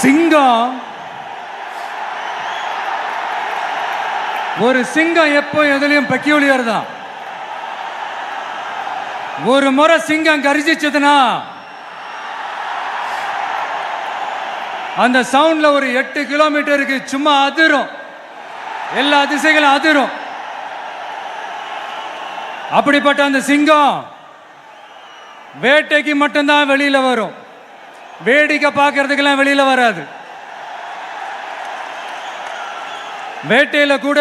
சிங்கம் ஒரு சிங்கம் எப்போ எதுலயும் பெக்யூலியர் தான். ஒரு முறை சிங்கம் கர்ஜிச்சதுன்னா அந்த சவுண்ட்ல ஒரு 8 கிலோமீட்டருக்கு சும்மா அதிரும், எல்லா திசைகளும் அதிரும். அப்படிப்பட்ட அந்த சிங்கம் வேட்டைக்கு மட்டும்தான் வெளியில வரும், வேடிக்கை பார்க்கறதுக்கெல்லாம் வெளியில வராது. வேட்டையில கூட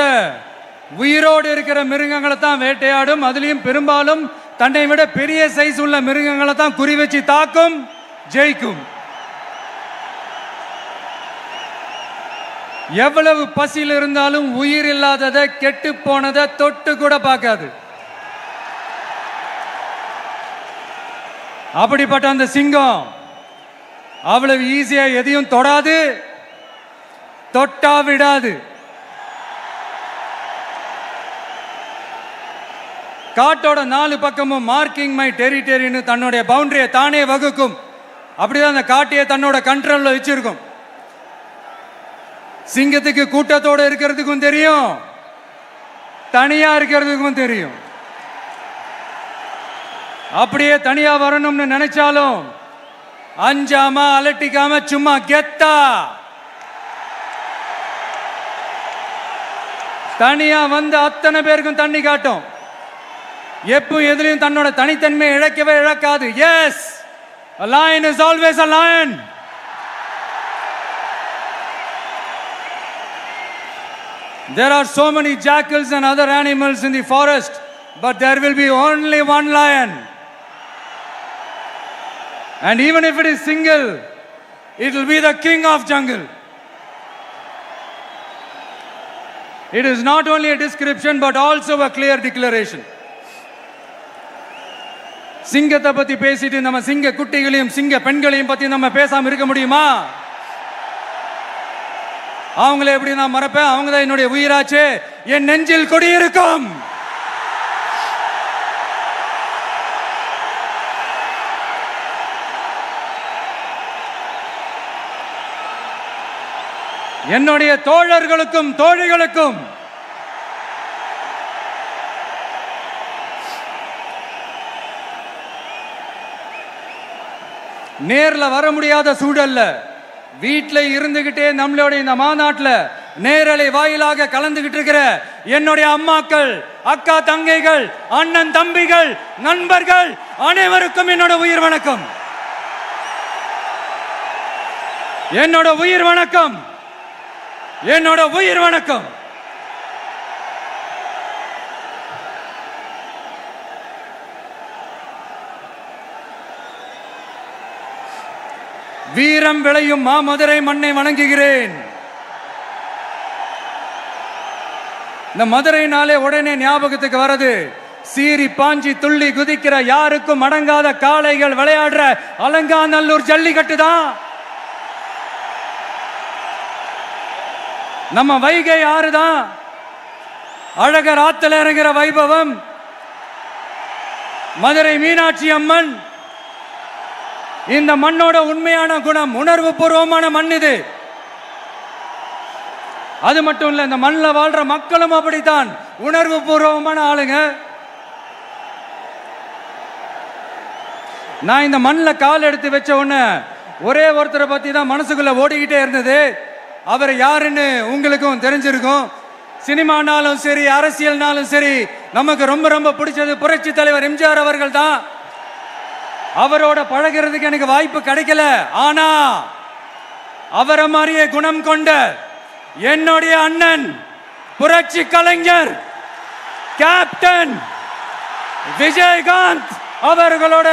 உயிரோடு இருக்கிற மிருகங்களை தான் வேட்டையாடும். அதுலயும் பெரும்பாலும் தன்னை விட பெரிய சைஸ் உள்ள மிருகங்களை தான் குறி வச்சு தாக்கும், ஜெயிக்கும். எவ்வளவு பசியில் இருந்தாலும் உயிர் இல்லாததை, கெட்டு போனதை தொட்டு கூட பார்க்காது. அப்படிப்பட்ட அந்த சிங்கம் அவ்வளவு ஈஸியா எதையும் தொடாது, தொட்டா விடாது. காட்டோட 4 பக்கமும் மார்க்கிங் மை டெரிட்டரின்னு தன்னுடைய பவுண்டரியை தானே வகுக்கும். அப்படிதான் அந்த காட்டையை தன்னோட கண்ட்ரோல்ல வச்சிருக்கும். சிங்கத்துக்கு கூட்டத்தோட இருக்கிறதுக்கும் தெரியும், தனியா இருக்கிறதுக்கும் தெரியும். அப்படியே தனியா வரணும்னு நினைச்சாலும் அஞ்சாம அலட்டிக்காம சும்மா கெத்தா தனியா வந்து அத்தனை பேருக்கும் தண்ணி காட்டும். எப்போ எதுலையும் தன்னோட தனித்தன்மை இழக்கவே இழக்காது. Yes, a lion is always a lion. There are so many jackals and other animals in the forest, but there will be only one lion. And even if it is single, it will be the king of jungle. It is not only a description but also a clear declaration. சிங்கத்தை பத்தி பேசிட்டு நம்ம சிங்க குட்டிகளையும் சிங்க பெண்களையும் பத்தி நம்ம பேசாம இருக்க முடியுமா? அவங்கள எப்படி நான் மறப்பேன்? அவங்க தான் என்னுடைய உயிராச்சே, என் நெஞ்சில் குடியிருக்கும். என்னுடைய தோழர்களுக்கும் தோழிகளுக்கும் நேர்ல வர முடியாத சூழல்ல வீட்டில் இருந்துகிட்டே நம்மளுடைய இந்த மாநாட்டில் நேரலை வாயிலாக கலந்துகிட்டு இருக்கிற என்னுடைய அம்மாக்கள், அக்கா தங்கைகள், அண்ணன் தம்பிகள், நண்பர்கள் அனைவருக்கும் என்னோட உயிர் வணக்கம். என்னோட உயிர் வணக்கம், என்னோட உயிர் வணக்கம். வீரம் விளையும் மாமதுரை மண்ணை வணங்குகிறேன். இந்த மதுரைனாலே உடனே ஞாபகத்துக்கு வரது சீறி பாஞ்சி துள்ளி குதிக்கிற யாருக்கும் அடங்காத காளைகள் விளையாடுற அலங்காநல்லூர் ஜல்லிக்கட்டு தான். நம்ம வைகை ஆறுதான் அழகர் ஆத்துல இறங்குற வைபவம். மதுரை மீனாட்சி அம்மன் இந்த மண்ணோட உண்மையான குணம், உணர்வு பூர்வமான மண் இது. அது மட்டும் இல்ல, இந்த மண்ணில் வாழ்ற மக்களும் அப்படித்தான் உணர்வு பூர்வமான ஆளுங்க. நான் இந்த மண்ணில் கால் எடுத்து வச்ச உடனே ஒரே ஒருத்தரை பத்தி தான் மனசுக்குள்ள ஓடிக்கிட்டே இருந்தது. அவர் யாருன்னு உங்களுக்கும் தெரிஞ்சிருக்கும். சினிமானாலும் சரி, அரசியல்னாலும் சரி, நமக்கு ரொம்ப ரொம்ப பிடிச்சது புரட்சி தலைவர் எம்ஜிஆர் அவர்கள் தான். அவரோட பழகிறதுக்கு எனக்கு வாய்ப்பு கிடைக்கல. ஆனா அவரை மாதிரியே குணம் கொண்ட என்னுடைய அண்ணன் புரட்சி கலைஞர் கேப்டன் விஜயகாந்த் அவர்களோட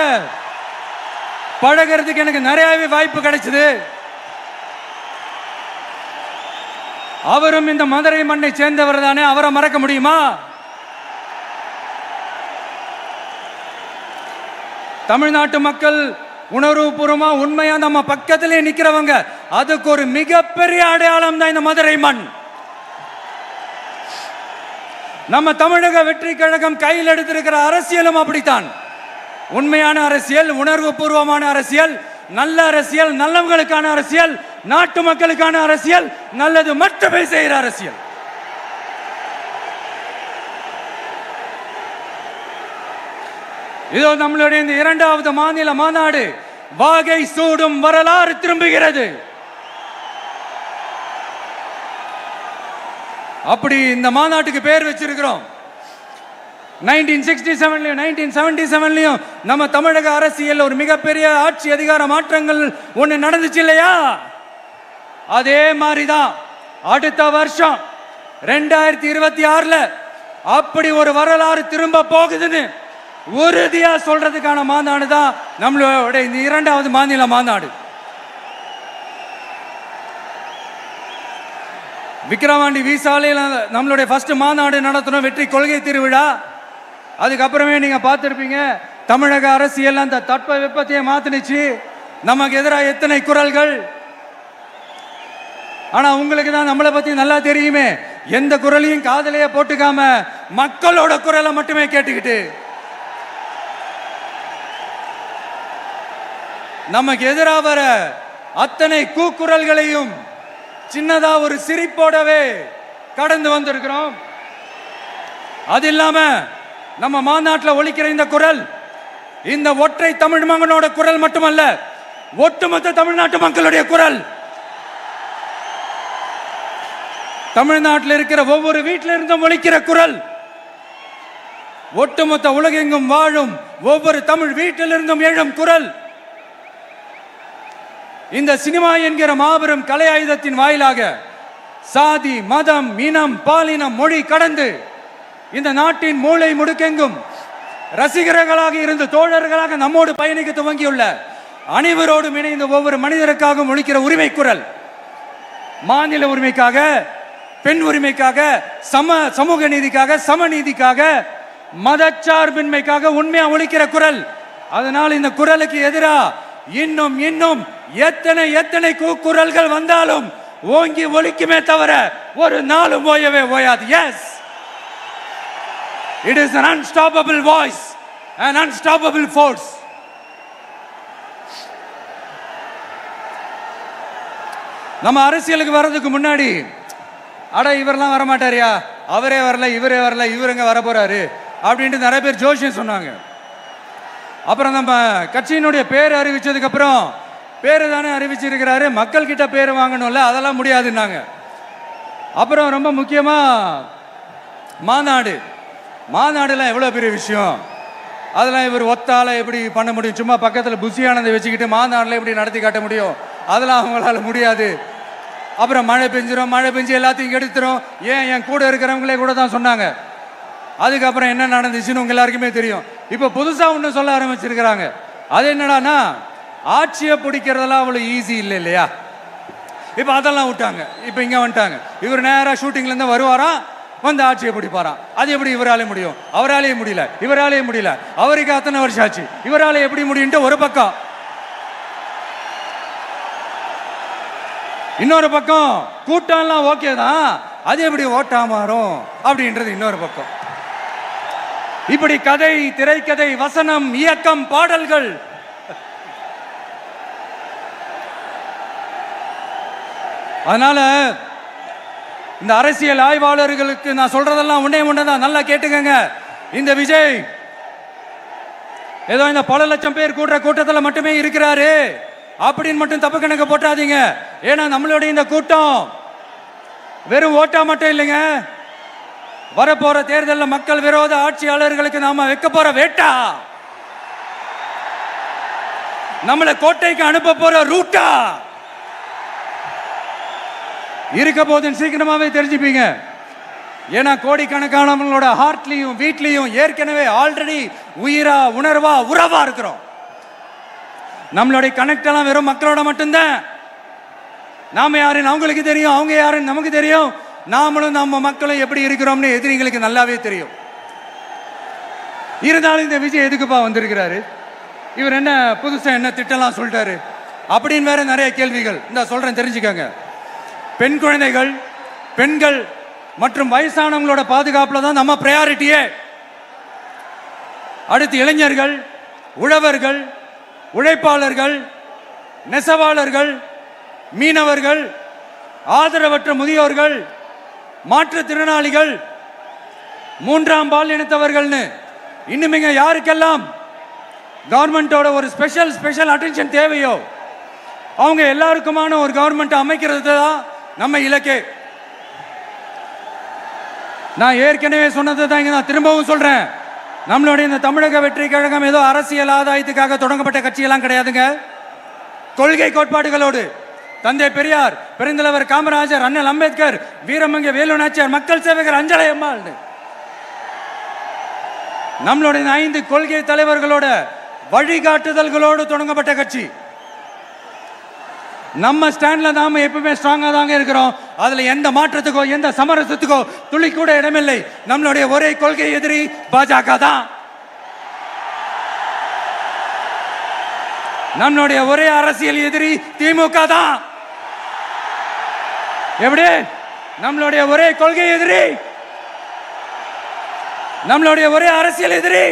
பழகிறதுக்கு எனக்கு நிறையவே வாய்ப்பு கிடைச்சது. அவரும் இந்த மதுரை மண்ணை சேர்ந்தவர் தானே, அவரை மறக்க முடியுமா? தமிழ்நாட்டு மக்கள் உணர்வுபூர்வமா உண்மையா நம்ம பக்கத்திலே நிக்கிறவங்க, அதுக்கு ஒரு மிகப்பெரிய அடையாளம் தான் இந்த மதுரை மண். நம்ம தமிழக வெற்றி கழகம் கையில் எடுத்திருக்கிற அரசியலும் அப்படித்தான். உண்மையான அரசியல், உணர்வு பூர்வமான அரசியல், நல்ல அரசியல், நல்லவங்களுக்கான அரசியல், நாட்டு மக்களுக்கான அரசியல், நல்லது மட்டுமே செய்கிற அரசியல். இதோ நம்மளுடைய இந்த இரண்டாவது மாநில மாநாடு வாகை சூடும் வரலாறு திரும்புகிறது. அப்படி இந்த மாநாட்டுக்கு பேர் வச்சிருக்கிறோம். 1967 1977 நம்ம தமிழக அரசியல் ஒரு மிகப்பெரிய ஆட்சி அதிகார மாற்றங்கள் ஒண்ணு நடந்துச்சு இல்லையா? அதே மாதிரிதான் அடுத்த வருஷம் 2026 அப்படி ஒரு வரலாறு திரும்ப போகுதுன்னு உறுதியா சொல்றதுக்கான மாநாடு தான் நம்மளோட இந்த இரண்டாவது மாநில மாநாடு. விக்கிரவாண்டி விசாலையில் நம்மளுடைய ஃபர்ஸ்ட் மாநாடு நடத்தணும், வெற்றி கொள்கை திருவிழா. அதுக்கப்புறமே நீங்க பார்த்திருப்பீங்க, தமிழக அரசியல் அந்த தட்ப வெப்பத்தையே மாத்தினுச்சு. நமக்கு எதிராக எத்தனை குரல்கள். ஆனா உங்களுக்கு தான் நம்மளை பத்தி நல்லா தெரியுமே, எந்த குரலையும் காதலையே போட்டுக்காம மக்களோட குரலை மட்டுமே கேட்டுக்கிட்டு நமக்கு எதிராக வர அத்தனை கூக்குரல்களையும் சின்னதா ஒரு சிரிப்போடவே கடந்து வந்திருக்கிறோம். அது இல்லாம நம்ம மாநாட்டில் ஒலிக்கிற இந்த குரல் இந்த ஒற்றை தமிழ் மகனோட குரல் மட்டுமல்ல, ஒட்டுமொத்த தமிழ்நாட்டு மக்களுடைய குரல். தமிழ்நாட்டில் இருக்கிற ஒவ்வொரு வீட்டில இருந்தும் ஒலிக்கிற குரல், ஒட்டுமொத்த உலகெங்கும் வாழும் ஒவ்வொரு தமிழ் வீட்டிலிருந்தும் எழும் குரல். இந்த சினிமா என்கிற மாபெரும் கலை ஆயுதத்தின் வாயிலாக சாதி, மதம், இனம், பாலினம், மொழி கடந்து இந்த நாட்டின் மூளை முடுக்கெங்கும் ரசிகர்களாக இருந்து தோழர்களாக நம்மோடு பயணிக்க துவங்கியுள்ள அனைவரோடும் இணைந்த ஒவ்வொரு மனிதருக்காகவும் ஒலிக்கிற உரிமை குரல். மாநில உரிமைக்காக, பெண் உரிமைக்காக, சமூக நீதிக்காக, சமநீதிக்காக, மதச்சார்பின்மைக்காக உண்மையா ஒலிக்கிற குரல். அதனால் இந்த குரலுக்கு எதிராக இன்னும் இன்னும் எத்தனை எத்தனை கூக்குரல்கள் வந்தாலும் ஓங்கி ஒலிக்குமே தவிர ஒரு நாளும் ஓயவே ஓயாது. Yes, it is an unstoppable voice, an unstoppable force. நம்ம அரசியலுக்கு வர்றதுக்கு முன்னாடி அட இவரெல்லாம் வரமாட்டாரியா, அவரே வரல, இவரே வரல, இவருங்க வர போறாரு அப்படின்ட்டு நிறைய பேர் ஜோஷியம் சொன்னாங்க. அப்புறம் நம்ம கட்சியினுடைய பேர் அறிவிச்சதுக்கு அப்புறம் பேரு தானே அறிவிச்சிருக்கிறாரு, மக்கள் கிட்ட பேர் வாங்கணும்ல, அதெல்லாம் முடியாதுன்னாங்க. அப்புறம் ரொம்ப முக்கியமா மாநாடுலாம் எவ்வளோ பெரிய விஷயம், அதெல்லாம் இவர் ஒத்தால எப்படி பண்ண முடியும், சும்மா பக்கத்தில் புசியானதை வச்சுக்கிட்டு மாநாட்டில் எப்படி நடத்தி காட்ட முடியும், அதெல்லாம் அவங்களால முடியாது. அப்புறம் மழை பெஞ்சு எல்லாத்தையும் கெடுத்துரும். ஏன் என் கூட இருக்கிறவங்களே கூட தான் சொன்னாங்க. அதுக்கப்புறம் என்ன நடந்துச்சுன்னு உங்க எல்லாருக்குமே தெரியும். இப்போ புதுசாக ஒன்று சொல்ல ஆரம்பிச்சிருக்கிறாங்க. அது என்னடானா, ஆட்சியை பிடிக்கிறதெல்லாம் அவ்வளோ ஈஸி இல்லை இல்லையா. இப்போ அதெல்லாம் விட்டாங்க, இப்போ இங்கே வந்துட்டாங்க. இவர் நேராக ஷூட்டிங்லேருந்து வருவாராம், வந்து ஆட்சியை பிடிப்பாராம். அது எப்படி இவராலே முடியும், அவராலேயே முடியல, இவராலேயே முடியல, அவருக்கு அத்தனை வருஷம் ஆச்சு, இவராலே எப்படி முடியும்ட்டு ஒரு பக்கம். இன்னொரு பக்கம் கூட்டம்லாம் ஓகே தான், அது எப்படி ஓட்டா மாறும் அப்படின்றது இன்னொரு பக்கம். இப்படி கதை, திரைக்கதை, வசனம், இயக்கம், பாடல்கள், அதனால இந்த அரசியல் ஆய்வாளர்களுக்கு நான் சொல்றதெல்லாம் ஒன்னேதான், நல்லா கேட்டுக்கங்க. இந்த விஜய் ஏதோ இந்த பல லட்சம் பேர் கூடுற கூட்டத்தில் மட்டுமே இருக்கிறாரு அப்படின்னு மட்டும் தப்பு கணக்கு போட்டாதீங்க. ஏன்னா நம்மளுடைய இந்த கூட்டம் வெறும் ஓட்டா மட்டும் இல்லைங்க, வரப்போற தேர்தலில் மக்கள் விரோத ஆட்சியாளர்களுக்கு நாம வைக்க போற வேட்டா, நம்மளை கோட்டைக்கு அனுப்ப போற ரூட்டா இருக்க போதுன்னு சீக்கிரமாவே தெரிஞ்சுப்பீங்க. ஏன்னா கோடிக்கணக்கானவங்களோட ஹார்ட்லயும் வீட்லயும் ஏற்கனவே ஆல்ரெடி உயிரா, உணர்வா, உறவா இருக்கிறோம். நம்மளுடைய கனெக்ட் எல்லாம் வெறும் மக்களோட மட்டும்தான். நாம யாருன்னு அவங்களுக்கு தெரியும், அவங்க யாருன்னு நமக்கு தெரியும். நாமளும் நம்ம மக்களும் எப்படி இருக்கிறோம்னு எதிரிங்களுக்கு நல்லாவே தெரியும். இருந்தாலும் இந்த விஜய் எதுக்குப்பா வந்திருக்கிறாரு, இவர் என்ன புதுசா என்ன திட்டம்லாம் சொல்லிட்டாரு அப்படின்னு வேற நிறைய கேள்விகள். இந்த சொல்றேன் தெரிஞ்சுக்கங்க. பெண் குழந்தைகள், பெண்கள் மற்றும் வயசானவங்களோட பாதுகாப்புல தான் நம்ம பிரையாரிட்டியே. அடுத்து இளைஞர்கள், உழவர்கள், உழைப்பாளர்கள், நெசவாளர்கள், மீனவர்கள், ஆதரவற்ற முதியோர்கள், மாற்றுத்திறனாளிகள், மூன்றாம் பால் இனத்தவர்கள்னு இன்னும் யாருக்கெல்லாம் கவர்மெண்டோட ஒரு ஸ்பெஷல் அட்டென்ஷன் தேவையோ அவங்க எல்லாருக்குமான ஒரு கவர்மெண்ட் அமைக்கிறது தான் நம்ம இலக்கே. நான் ஏற்கனவே சொன்னதை தான் இங்க நான் திரும்பவும் சொல்றேன். நம்மளுடைய இந்த தமிழக வெற்றி கழகம் ஏதோ அரசியல் ஆதாயத்துக்காக தொடங்கப்பட்ட கட்சியெல்லாம் கிடையாதுங்க. கொள்கை கோட்பாடுகளோடு தந்தை பெரியார், பெருந்தலைவர் காமராஜர், அண்ணல் அம்பேத்கர், வீரமங்க வேலு நாச்சியார், மக்கள் சேவகர் அஞ்சலை அம்மாள், நம்மளுடைய 5 கொள்கை தலைவர்களோட வழிகாட்டுதல்களோடு தொடங்கப்பட்ட கட்சி. நம்ம ஸ்டாண்ட்ல நாம எப்பவுமே ஸ்ட்ராங்கா தாங்க இருக்கிறோம். அதுல எந்த மாற்றத்துக்கோ எந்த சமரசத்துக்கோ துளி கூட இடமில்லை. நம்மளுடைய ஒரே கொள்கை எதிரி பாஜக தான். நம்மளுடைய ஒரே அரசியல் எதிரி திமுக தான். எப்படி? நம்மளுடைய ஒரே கொள்கை எதிரி, நம்மளுடைய ஒரே அரசியல் எதிரி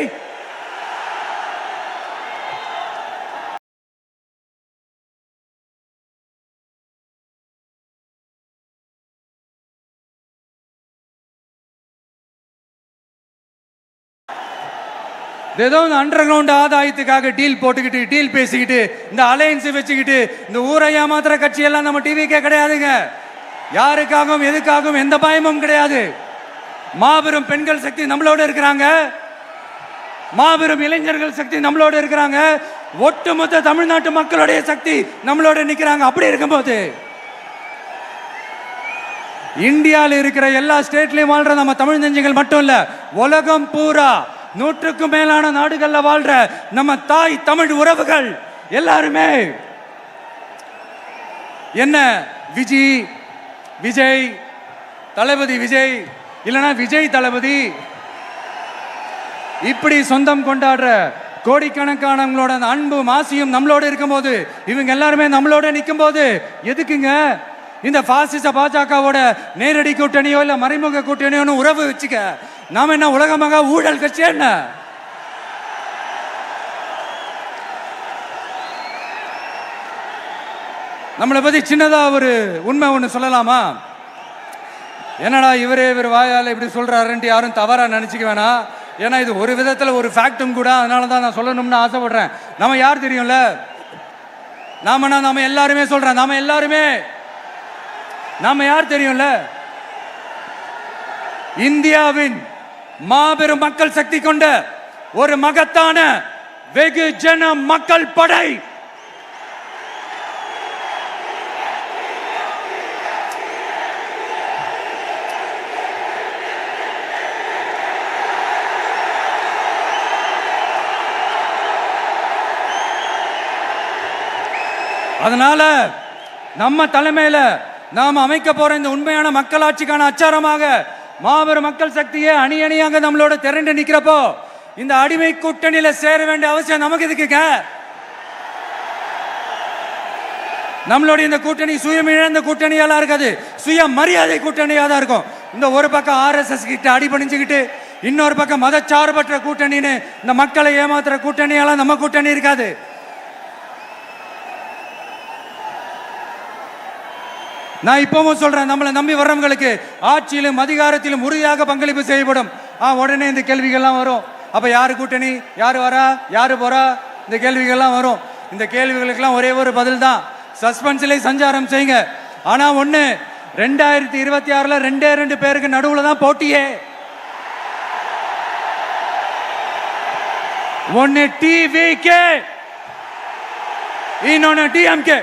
ஏதோ அண்டர் கிரவுண்ட் ஆதாயத்துக்காக டீல் போட்டுக்கிட்டு டீல் பேசிக்கிட்டு இந்த அலையன்ஸ் வச்சுக்கிட்டு இந்த ஊரை ஏமாத்துற கட்சி எல்லாம் நம்ம டிவிக்கே கிடையாதுங்க. யாருக்காகவும் எதுக்காகவும் எந்த பயமும் கிடையாது. மாபெரும் பெண்கள் சக்தி நம்மளோட இருக்கிறாங்க, மாபெரும் இளைஞர்கள் சக்தி நம்மளோட இருக்கிறாங்க, ஒட்டுமொத்த தமிழ்நாட்டு மக்களுடைய சக்தி நம்மளோட நிக்கிறாங்க. அப்படி இருக்கும்போது இந்தியாவில் இருக்கிற எல்லா ஸ்டேட்லயும் வாழ்ற நம்ம தமிழ் நெஞ்சங்கள் மட்டும் இல்ல, உலகம் பூரா 100க்கும் மேலான நாடுகள்ல வாழ்ற நம்ம தாய் தமிழ் உறவுகள் எல்லாருமே என்ன விஜய் தளபதி விஜய் இல்லனா விஜய் தளபதி இப்படி சொந்தம் கொண்டாடுற கோடிக்கணக்கானவங்களோட அன்பு மாசியும் நம்மளோட இருக்கும்போது, இவங்க எல்லாருமே நம்மளோட நிற்கும் போது எதுக்குங்க இந்த பாசிச பாஜகவோட நேரடி கூட்டணியோ இல்ல மறைமுக கூட்டணியோ உறவு வச்சுக்க? நாம என்ன உலகமாக ஊழல் கட்சி? என்ன நம்மளை பத்தி சின்னதா ஒரு உண்மை ஒண்ணு சொல்லலாமா? என்னடா இவர் வாயால இப்படி சொல்றாருன்ட்டு யாரும் தவறா நினைச்சுக்க வேணாம். ஏன்னா இது ஒரு விதத்துல ஒரு ஃபேக்டும் கூட, அதனாலதான் நான் சொல்லணும்னு ஆசைப்படுறேன். நம்ம யார் தெரியும்ல? நாம எல்லாருமே சொல்றேன், நாம யார் தெரியும்ல? இந்தியாவின் மாபெரும் மக்கள் சக்தி கொண்ட ஒரு மகத்தான வெகுஜன மக்கள் படை. அதனால நம்ம தலைமையில நாம் அமைக்க போற இந்த உண்மையான மக்களாட்சிக்கான அச்சாரமாக மாபெரும் மக்கள் சக்தியே அணி அணியாக நம்மளோட திரண்டு நிக்கிறப்போ இந்த அடிமை கூட்டணியில சேர வேண்டிய அவசியம் நமக்கு இருக்குங்க. நம்மளுடைய இந்த கூட்டணி சுயமிழந்த கூட்டணியெல்லாம் இருக்காது, சுய மரியாதை கூட்டணியா தான் இருக்கும். இந்த ஒரு பக்கம் RSS கிட்ட அடிபணிஞ்சுக்கிட்டு, இன்னொரு பக்கம் மதச்சார்பற்ற கூட்டணின்னு இந்த மக்களை ஏமாத்துற கூட்டணியெல்லாம் நம்ம கூட்டணி இருக்காது. நான் இப்பவும் சொல்றேன், நம்மளை நம்பி வர்றவங்களுக்கு ஆட்சியிலும் அதிகாரத்திலும் உறுதியாக பங்களிப்பு செய்யப்படும். உடனே இந்த கேள்விகள்லாம் வரும். அப்ப யாரு கூட்டணி, யாரு வரா, யாரு போறா, இந்த கேள்விகள்லாம் வரும். இந்த கேள்விகளுக்கெல்லாம் ஒரே ஒரு பதில் தான், சஸ்பென்ஸ்ல சஞ்சாரம் செய்யுங்க. ஆனா ஒண்ணு, 2026 2 பேருக்கு நடுவுல தான் போட்டியே. ஒன்னு டிவிகே, இன்னொன்னு DMK.